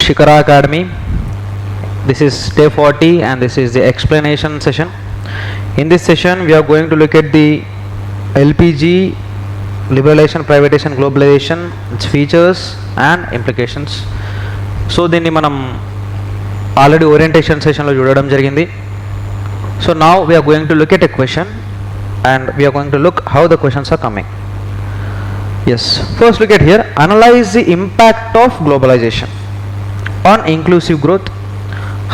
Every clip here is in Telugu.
Shikara Academy. This is day 40 and this is the explanation session. In this session we are going to look at the LPG, liberalization, privatization, globalization, its features and implications. So దీన్ని మనం ఆల్రెడీ ఓరియంటేషన్ సెషన్లో చూడడం జరిగింది. So now we are going to look at a question and we are going to look how the questions are coming. Yes, first look at here. Analyze the impact of globalization on inclusive growth.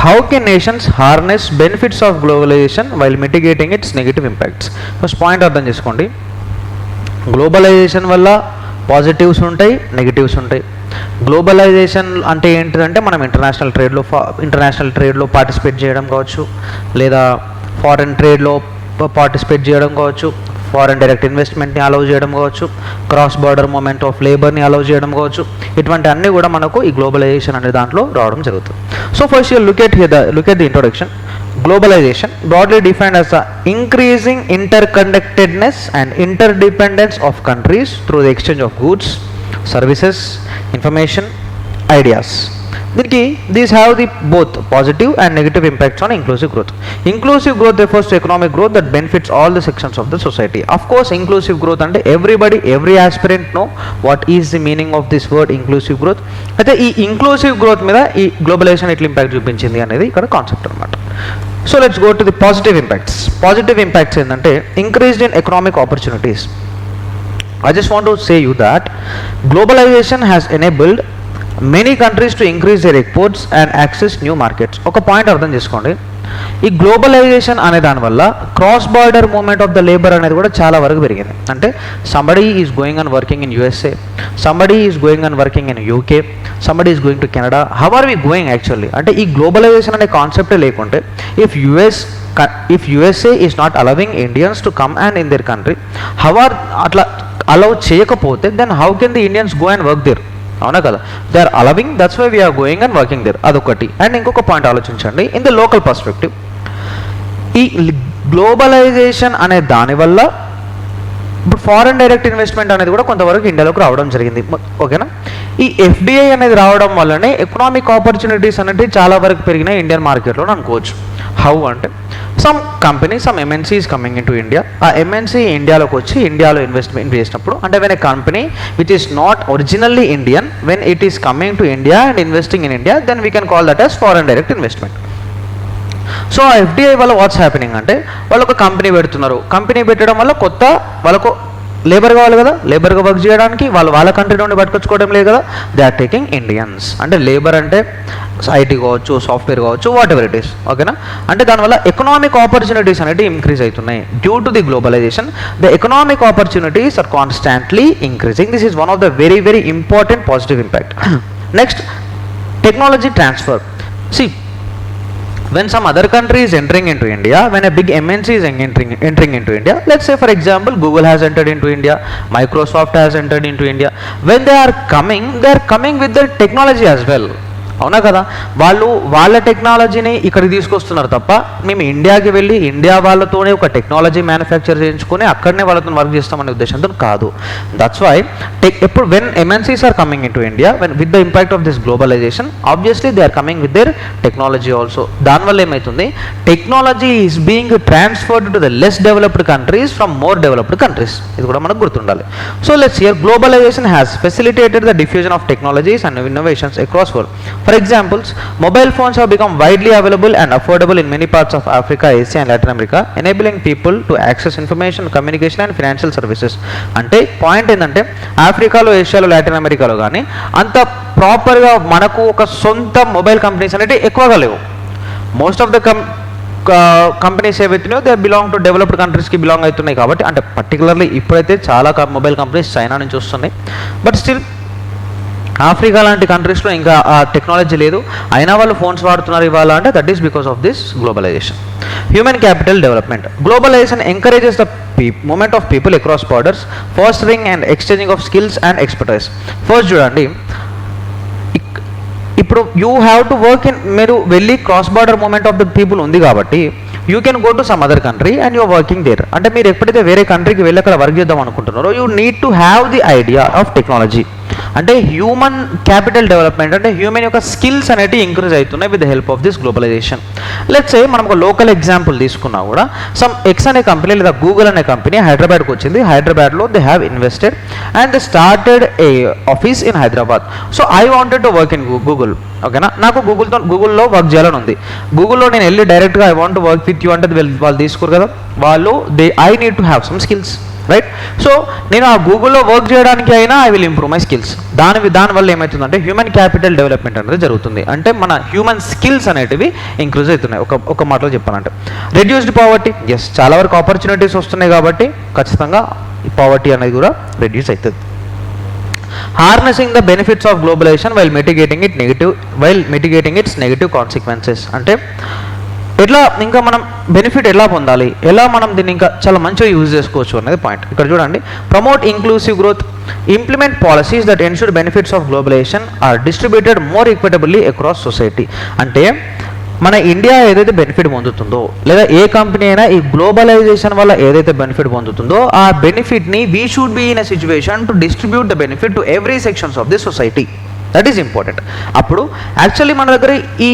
How can nations harness benefits of globalization while mitigating its negative impacts? First point అర్థం చేసుకోండి. గ్లోబలైజేషన్ వల్ల పాజిటివ్స్ ఉంటాయి, నెగిటివ్స్ ఉంటాయి. గ్లోబలైజేషన్ అంటే ఏంటిదంటే మనం ఇంటర్నేషనల్ ట్రేడ్లో పార్టిసిపేట్ చేయడం కావచ్చు, లేదా ఫారెన్ ట్రేడ్లో పార్టిసిపేట్ చేయడం కావచ్చు, ఫారెన్ డైరెక్ట్ ఇన్వెస్ట్మెంట్ని అలౌ చేయడం కావచ్చు, క్రాస్ బార్డర్ మూమెంట్ ఆఫ్ లేబర్ని అలౌ చేయడం కావచ్చు. ఇటువంటి అన్నీ కూడా మనకు ఈ గ్లోబలైజేషన్ అనే దాంట్లో రావడం జరుగుతుంది. So first you look at the introduction. Globalization, broadly defined as the increasing interconnectedness and interdependence of countries through the exchange of goods, services, information, ideas. These have the both positive and negative impacts on inclusive growth. Inclusive growth refers to economic growth that benefits all the sections of the society. Of course, inclusive growth and every aspirant know what is the meaning of this word inclusive growth. అయితే ఈ inclusive growth మీద ఈ గ్లోబలైజేషన్ ఎట్లా ఇంపాక్ట్ చూపించింది అనేది ఇక్కడ కాన్సెప్ట్ అనమాట. So let's go to the positive impacts. Positive impacts ఏంటంటే increased in economic opportunities. I just want to say you that globalization has enabled many countries to increase their exports and access new markets. ఒక పాయింట్ అర్థం చేసుకోండి. ఈ గ్లోబలైజేషన్ అనే దానివల్ల cross border movement of the labour అనేది కూడా చాలా వరకు పెరిగింది. అంటే somebody is going and working in USA, somebody is going and working in UK, somebody is going to Canada. How are we going actually? అంటే ఈ గ్లోబలైజేషన్ అనే కాన్సెప్టే లేకుంటే if USA is not allowing Indians to come and in their country, how are అట్లా అలౌ చేయకపోతే then how can the Indians go and work there? అవునా కదా? They are allowing, that's why we're going and working there. అదొకటి. అండ్ ఇంకొక పాయింట్ ఆలోచించండి. ఇన్ ద లోకల్ పర్స్పెక్టివ్, ఈ గ్లోబలైజేషన్ అనే దానివల్ల ఇప్పుడు ఫారెన్ డైరెక్ట్ ఇన్వెస్ట్మెంట్ అనేది కూడా కొంతవరకు ఇండియాలోకి రావడం జరిగింది. ఓకేనా? ఈ ఎఫ్డిఐ అనేది రావడం వల్లనే ఎకనామిక్ ఆపర్చునిటీస్ అనేవి చాలా వరకు పెరిగినాయి ఇండియన్ మార్కెట్లో అనుకోవచ్చు. హౌ అంటే some MNCs coming in to India. ఆ ఎంఎన్సీ ఇండియాలోకి వచ్చి ఇండియాలో ఇన్వెస్ట్మెంట్ చేసినప్పుడు, అంటే when a company which is not originally Indian, when it is coming to India and investing in India, then we can call that as foreign direct investment. So ఆ ఎఫ్డిఐ వల్ల వాట్స్ హ్యాపెనింగ్ అంటే వాళ్ళు ఒక కంపెనీ పెడుతున్నారు. కంపెనీ పెట్టడం వల్ల కొత్త వాళ్ళకు లేబర్ కావాలి కదా, లేబర్గా వర్క్ చేయడానికి వాళ్ళ కంట్రీ నుండి పట్టుకొచ్చుకోవడం లేదు కదా, దే ఆర్ టేకింగ్ ఇండియన్స్. అంటే లేబర్ అంటే ఐటీ కావచ్చు, సాఫ్ట్వేర్ కావచ్చు, వాట్ ఎవర్ ఇట్ ఈస్. ఓకేనా? అంటే దానివల్ల ఎకనామిక్ ఆపర్చునిటీస్ అనేవి ఇంక్రీజ్ అవుతున్నాయి. Due to the globalisation the economic opportunities are constantly increasing. This is one of the very very important positive impact. Next, technology transfer. See, when some other country is entering into India, when a big MNC is entering into India, let's say for example Google has entered into India, Microsoft has entered into India, when they are coming with their technology as well. అవునా కదా? వాళ్ళ టెక్నాలజీని ఇక్కడికి తీసుకొస్తున్నారు తప్ప మేము ఇండియాకి వెళ్ళి ఇండియా వాళ్ళతోనే ఒక టెక్నాలజీ మ్యానుఫ్యాక్చర్ చేయించుకొని అక్కడనే వాళ్ళతో వర్క్ చేస్తామనే ఉద్దేశంతో కాదు. దట్స్ వై ఎప్పుడు when MNCs are coming in to India, with the impact of this globalisation, obviously they are coming with their technology also. దానివల్ల ఏమవుతుంది? Technology is being transferred to the less developed countries from more developed countries. ఇది కూడా మనకు గుర్తుండాలి. So let's hear globalisation has facilitated the diffusion of technologies and innovations across world. For examples, mobile phones have become widely available and affordable in many parts of Africa, Asia and Latin America, enabling people to access information, communication and financial services. అంటే పాయింట్ ఏంటంటే ఆఫ్రికాలో, ఏషియాలో, లాటిన్ అమెరికాలో కానీ అంత ప్రాపర్గా మనకు ఒక సొంత మొబైల్ కంపెనీస్ అనేవి ఎక్కువగా లేవు. మోస్ట్ ఆఫ్ ద కంపెనీస్ ఏవైతున్నాయో దే బిలాంగ్ టు డెవలప్డ్ కంట్రీస్కి బిలాంగ్ అవుతున్నాయి. కాబట్టి అంటే పర్టికులర్లీ ఇప్పుడైతే చాలా మొబైల్ కంపెనీస్ చైనా నుంచి వస్తున్నాయి. బట్ స్టిల్ ఆఫ్రికా లాంటి కంట్రీస్లో ఇంకా ఆ టెక్నాలజీ లేదు, అయినా వాళ్ళు ఫోన్స్ వాడుతున్నారు ఇవాళ అంటే that is because of this globalisation. Human capital development. Globalisation encourages the movement of people across borders, fostering and exchanging of skills and expertise. First చూడండి, ఇప్పుడు you have to work in, మీరు వెళ్ళి cross border movement of the people ఉంది కాబట్టి you can go to some other country and you're working there. అంటే మీరు ఎప్పుడైతే వేరే కంట్రీకి వెళ్ళి అక్కడ వర్క్ చేద్దాం అనుకుంటున్నారో you need to have the idea of technology. అంటే హ్యూమన్ క్యాపిటల్ డెవలప్మెంట్ అంటే హ్యూమన్ యొక్క స్కిల్స్ అనేవి ఇంక్రీజ్ అవుతున్నాయి with the help of this globalisation. Let's say మనం ఒక లోకల్ ఎగ్జాంపుల్ తీసుకున్నా కూడా సమ్ ఎక్స్ అనే కంపెనీ లేదా గూగుల్ అనే కంపెనీ హైదరాబాద్కి వచ్చింది. హైదరాబాద్లో they have invested and they started a office in Hyderabad. So I wanted to work in Google. ఓకేనా, నాకు గూగుల్లో వర్క్ చేయాలని ఉంది. గూగుల్లో నేను వెళ్ళి డైరెక్ట్గా I want to work with you అంటే వాళ్ళు తీసుకోరు కదా, వాళ్ళు I need to have some skills, right? So నేను ఆ గూగుల్లో వర్క్ చేయడానికి అయినా I will improve my skills. దానివల్ల ఏమవుతుందంటే హ్యూమన్ క్యాపిటల్ డెవలప్మెంట్ అనేది జరుగుతుంది. అంటే మన హ్యూమన్ స్కిల్స్ అనేటివి ఇంక్రీజ్ అవుతున్నాయి. ఒక మాటలో చెప్పాలంటే రెడ్యూస్డ్ పావర్టీ, ఎస్, చాలా వరకు ఆపర్చునిటీస్ వస్తున్నాయి కాబట్టి ఖచ్చితంగా పావర్టీ అనేది కూడా రెడ్యూస్ అవుతుంది. Harnessing the benefits of globalisation while mitigating its negative consequences. అంటే ఎట్లా ఇంకా మనం బెనిఫిట్ ఎలా పొందాలి, ఎలా మనం దీన్ని ఇంకా చాలా మంచిగా యూజ్ చేసుకోవచ్చు అనేది పాయింట్. ఇక్కడ చూడండి, promote inclusive growth, implement policies that ensure benefits of globalisation are distributed more equitably across society. అంటే మన ఇండియా ఏదైతే బెనిఫిట్ పొందుతుందో లేదా ఏ కంపెనీ అయినా ఈ గ్లోబలైజేషన్ వల్ల ఏదైతే బెనిఫిట్ పొందుతుందో ఆ బెనిఫిట్ని we should be in a situation to distribute the benefit to every sections of the society. That is important. అప్పుడు యాక్చువల్లీ మన దగ్గర ఈ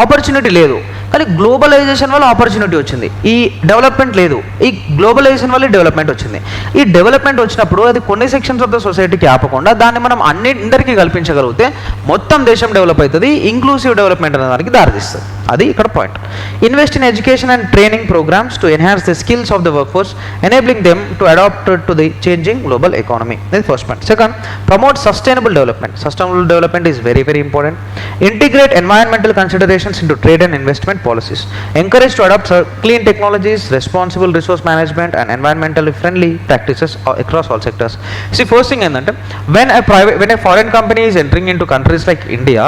ఆపర్చునిటీ లేదు, కానీ గ్లోబలైజేషన్ వల్ల ఆపర్చునిటీ వచ్చింది. ఈ డెవలప్మెంట్ లేదు, ఈ గ్లోబలైజేషన్ వల్ల డెవలప్మెంట్ వచ్చింది. ఈ డెవలప్మెంట్ వచ్చినప్పుడు అది కొన్ని సెక్షన్స్ ఆఫ్ ద సొసైటీకి ఆపకుండా దాన్ని మనం అందరికీ కల్పించగలిగితే మొత్తం దేశం డెవలప్ అవుతుంది, ఇంక్లూసివ్ డెవలప్మెంట్ అనే దానికి దారితీస్తుంది. అది ఇక్కడ point. Invest in education and training programmes to enhance the skills of the work force enabling them to adapt to the changing global economy. ఇది first point. Second, promote sustainable development. Sustainable development is very very important. Integrate environmental considerations into trade and investment policies. Encourage to adopt clean technologies, responsible resource management and environmentally friendly practices across all sectors. See, first thing ఏంటంటే when a foreign company is entering into countries like India,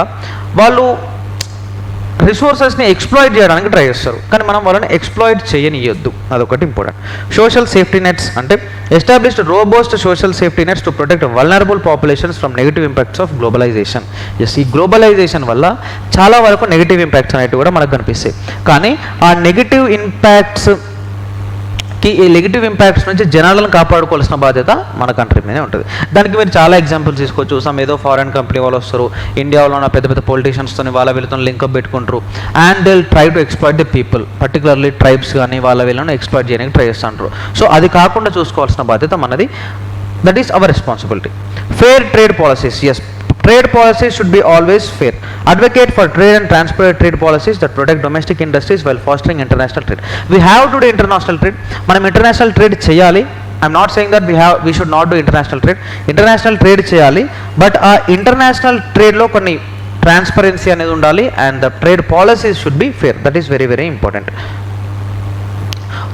వాళ్ళు రిసోర్సెస్ని ఎక్స్ప్లాయిట్ చేయడానికి ట్రై చేస్తారు, కానీ మనం వాళ్ళని ఎక్స్ప్లాయిట్ చేయనియొద్దు. అదొకటి ఇంపార్టెంట్. సోషల్ సేఫ్టీ నెట్స్ అంటే established robust social safety nets to protect vulnerable populations from negative impacts of globalisation. Yes, ఈ గ్లోబలైజేషన్ వల్ల చాలా వరకు నెగిటివ్ ఇంపాక్ట్స్ అనేవి కూడా మనకు కనిపిస్తాయి, కానీ ఆ నెగిటివ్ ఇంపాక్ట్స్ నుంచి జనాలను కాపాడుకోవాల్సిన బాధ్యత మన కంట్రీ మీదే ఉంటుంది. దానికి మీరు చాలా ఎగ్జాంపుల్స్ తీసుకోవచ్చు. సమ్ ఏదో ఫారెన్ కంపెనీ వాళ్ళు వస్తారు, ఇండియాలో ఉన్న పెద్ద పెద్ద పొలిటీషియన్స్తో వీళ్ళతో లింకప్ పెట్టుకుంటారు and they try to exploit the people, particularly tribes కానీ వీళ్ళను ఎక్స్ప్లాయిట్ చేయడానికి ట్రై చేస్తుంటారు. సో అది కాకుండా చూసుకోవాల్సిన బాధ్యత మనది. That is our responsibility. Fair trade policies. Yes, trade policies should be always fair. Advocate for trade and transparent trade policies that protect domestic industries while fostering international trade. We have to do international trade. మనం international trade చేయాలి. I'm not saying that we should not do international trade. International trade చేయాలి, బట్ ఆ ఇంటర్నేషనల్ ట్రేడ్లో కొన్ని ట్రాన్స్పరెన్సీ అనేది ఉండాలి and the trade policies should be fair. That is very very important.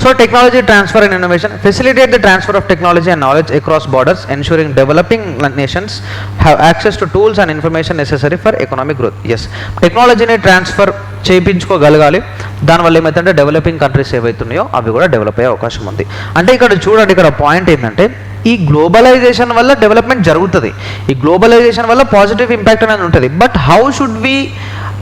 So technology transfer and innovation. Facilitate the transfer of technology and knowledge across borders, ensuring developing nations have access to tools and information necessary for economic growth. Yes, టెక్నాలజీని ట్రాన్స్ఫర్ చేయించుకోగలగాలి. దానివల్ల ఏమైతే డెవలపింగ్ కంట్రీస్ ఏవైతున్నాయో అవి కూడా డెవలప్ అయ్యే అవకాశం ఉంది. అంటే ఇక్కడ చూడండి, ఇక్కడ పాయింట్ ఏంటంటే ఈ గ్లోబలైజేషన్ వల్ల డెవలప్మెంట్ జరుగుతుంది, ఈ గ్లోబలైజేషన్ వల్ల పాజిటివ్ ఇంపాక్ట్ అనేది ఉంటుంది. But how should we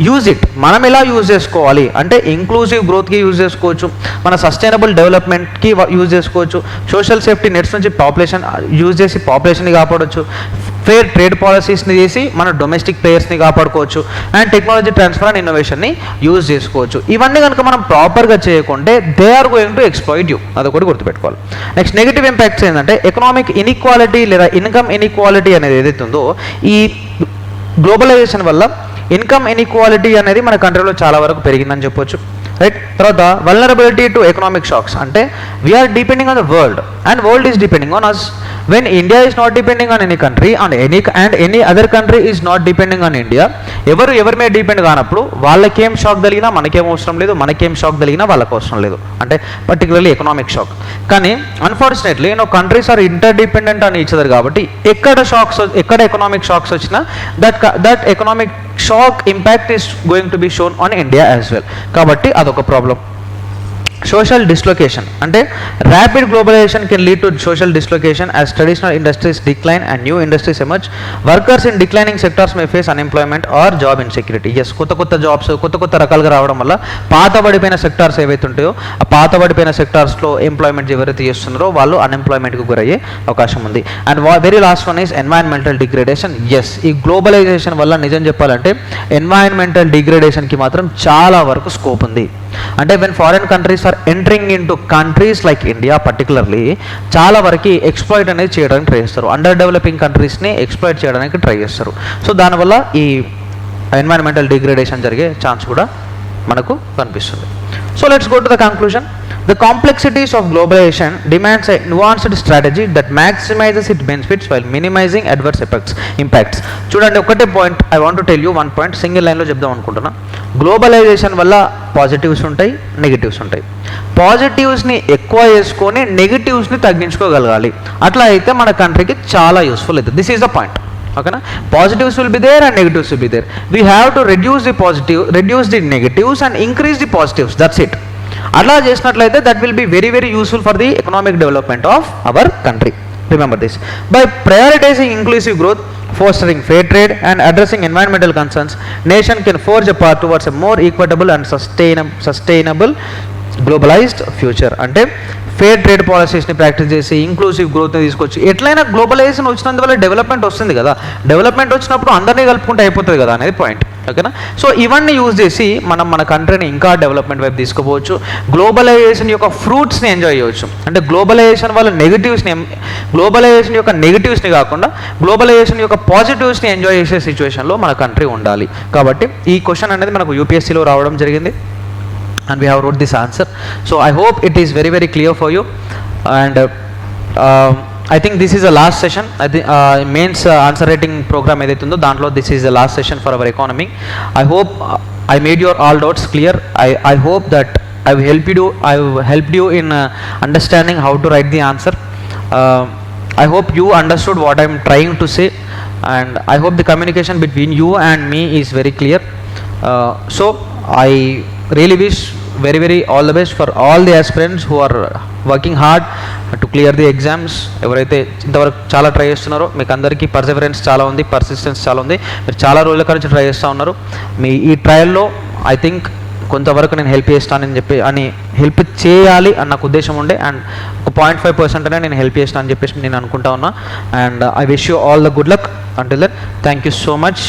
use it? మనం ఎలా యూజ్ చేసుకోవాలి అంటే ఇంక్లూజివ్ గ్రోత్కి యూజ్ చేసుకోవచ్చు, మన సస్టైనబుల్ డెవలప్మెంట్కి యూజ్ చేసుకోవచ్చు, సోషల్ సేఫ్టీ నెట్స్ నుంచి పాపులేషన్ యూజ్ చేసి పాపులేషన్ని కాపాడవచ్చు, ఫేర్ ట్రేడ్ పాలసీస్ని చేసి మన డొమెస్టిక్ ప్లేయర్స్ని కాపాడుకోవచ్చు, అండ్ టెక్నాలజీ ట్రాన్స్ఫర్ అండ్ ఇన్నోవేషన్ని యూజ్ చేసుకోవచ్చు. ఇవన్నీ కనుక మనం ప్రాపర్గా చేయకుంటే they are going to exploit you. అదొకటి గుర్తుపెట్టుకోవాలి. నెక్స్ట్, నెగిటివ్ ఇంపాక్ట్స్ ఏంటంటే ఎకనామిక్ ఇన్ఈక్వాలిటీ లేదా ఇన్కమ్ ఇన్ఈక్వాలిటీ అనేది ఏదైతే ఉందో ఈ గ్లోబలైజేషన్ వల్ల ఇన్కమ్ ఇన్ఈక్వాలిటీ అనేది మన కంట్రీలో చాలా వరకు పెరిగిందని చెప్పొచ్చు, రైట్? తర్వాత వల్నరబిలిటీ టు ఎకనామిక్ షాక్స్. అంటే we're depending on the world and world is depending on us. When India is not depending on any country and any other country is not depending on India, ఎవరి మీద డిపెండ్ కానప్పుడు వాళ్ళకేం షాక్ కలిగినా మనకేం అవసరం లేదు, మనకేం షాక్ కలిగినా వాళ్ళకి అవసరం లేదు. అంటే పర్టికులర్లీ ఎకనామిక్ షాక్. కానీ unfortunately countries are interdependent అని ఈచ్ అదర్ కాబట్టి ఎక్కడ ఎకనామిక్ షాక్స్ వచ్చినా that economic shock impact is going to be shown on India as well. కాబట్టి అదొక ప్రాబ్లం. సోషల్ డిస్లొకేషన్ అంటే rapid globalisation can lead to social dislocation as traditional industries decline and new industries emerge. Workers in declining sectors may face unemployment or job insecurity. Yes, కొత్త జాబ్స్ కొత్త రకాలుగా రావడం వల్ల పాతబడిపోయిన సెక్టార్స్ ఏవైతే ఉంటాయో ఆ పాతబడిపోయిన సెక్టార్స్లో ఎంప్లాయ్మెంట్ ఎవరైతే చేస్తున్నారో వాళ్ళు అన్ఎంప్లాయ్మెంట్కి గురయ్యే అవకాశం ఉంది. And very last one is environmental degradation. Yes, ఈ గ్లోబలైజేషన్ వల్ల నిజం చెప్పాలంటే ఎన్వైరన్మెంటల్ డిగ్రేడేషన్కి మాత్రం చాలా వరకు స్కోప్ ఉంది. అంటే when foreign countries are entering in to countries like India particularly చాలా వరకు ఎక్స్ప్లాయిట్ అనేది చేయడానికి ట్రై చేస్తారు. అండర్ డెవలపింగ్ కంట్రీస్ని ఎక్స్ప్లాయిట్ చేయడానికి ట్రై చేస్తారు. సో దానివల్ల ఈ ఎన్వైరన్మెంటల్ డిగ్రేడేషన్ జరిగే ఛాన్స్ కూడా మనకు కనిపిస్తుంది. So let's go to the conclusion. The complexities of globalization demands a nuanced strategy that maximizes its benefits while minimizing adverse impacts. చూడండి, ఒకటే point I want to tell you one point single లైన్లో చెప్దాం అనుకుంటున్నా. గ్లోబలైజేషన్ వల్ల పాజిటివ్స్ ఉంటాయి, నెగిటివ్స్ ఉంటాయి. పాజిటివ్స్ని ఎక్కువ చేసుకొని నెగిటివ్స్ని తగ్గించుకోగలగాలి. అట్లా అయితే మన కంట్రీకి చాలా యూస్ఫుల్ అవుతుంది. This is the point. ఓకేనా? Positives will be there and negatives will be there. We have to reduce the negatives and increase the positives. That's it. అలా చేసినట్లయితే that will be very very useful for the economic development of our country. Remember this. By prioritising inclusive growth, fostering fair trade and addressing environmental concerns, nation can forge a path towards a more equitable and sustainable globalized future. అంటే ఫేర్ ట్రేడ్ పాలసీస్ని ప్రాక్టీస్ చేసి ఇంక్లూసివ్ గ్రోత్ని తీసుకొచ్చి ఎట్లయినా గ్లోబలైజేషన్ వచ్చినందువల్ల డెవలప్మెంట్ వస్తుంది కదా. డెవలప్మెంట్ వచ్చినప్పుడు అందరినీ కలుపుకుంటే అయిపోతుంది కదా అనేది పాయింట్. ఓకేనా? సో ఇవన్నీ యూజ్ చేసి మనం మన కంట్రీని ఇంకా డెవలప్మెంట్ వైపు తీసుకోవచ్చు. గ్లోబలైజేషన్ యొక్క ఫ్రూట్స్ని ఎంజాయ్ చేయవచ్చు. అంటే గ్లోబలైజేషన్ వల్ల గ్లోబలైజేషన్ యొక్క నెగిటివ్స్ని కాకుండా గ్లోబలైజేషన్ యొక్క పాజిటివ్స్ని ఎంజాయ్ చేసే సిచ్యువేషన్లో మన కంట్రీ ఉండాలి. కాబట్టి ఈ క్వశ్చన్ అనేది మనకు యూపీఎస్సీలో రావడం జరిగింది. And we have wrote this answer. So I hope it is very very clear for you. And I think this is the last session. I think mains answer writing program edaithe undo dantlo this is the last session for our economy. I hope I made your all doubts clear. I hope that I have helped you in understanding how to write the answer. I hope you understood what I am trying to say, and I hope the communication between you and me is very clear. So I really wish very very all the best for all the aspirants who are working hard to clear the exams. ఎవరైతే ఇంతవరకు చాలా ట్రై చేస్తున్నారో మీకు అందరికీ పర్సివరెన్స్ చాలా ఉంది, పర్సిస్టెన్స్ చాలా ఉంది. మీరు చాలా రోజుల నుంచి ట్రై చేస్తూ ఉన్నారు. మీ ఈ ట్రయల్లో ఐ థింక్ కొంతవరకు నేను హెల్ప్ చేస్తానని హెల్ప్ చేయాలి అన్న నాకు ఉద్దేశం ఉండే. అండ్ ఒక 0.5% నేను హెల్ప్ చేస్తాను అని చెప్పేసి నేను అనుకుంటా ఉన్నా. And I wish you all the good luck. Until then thank you so much.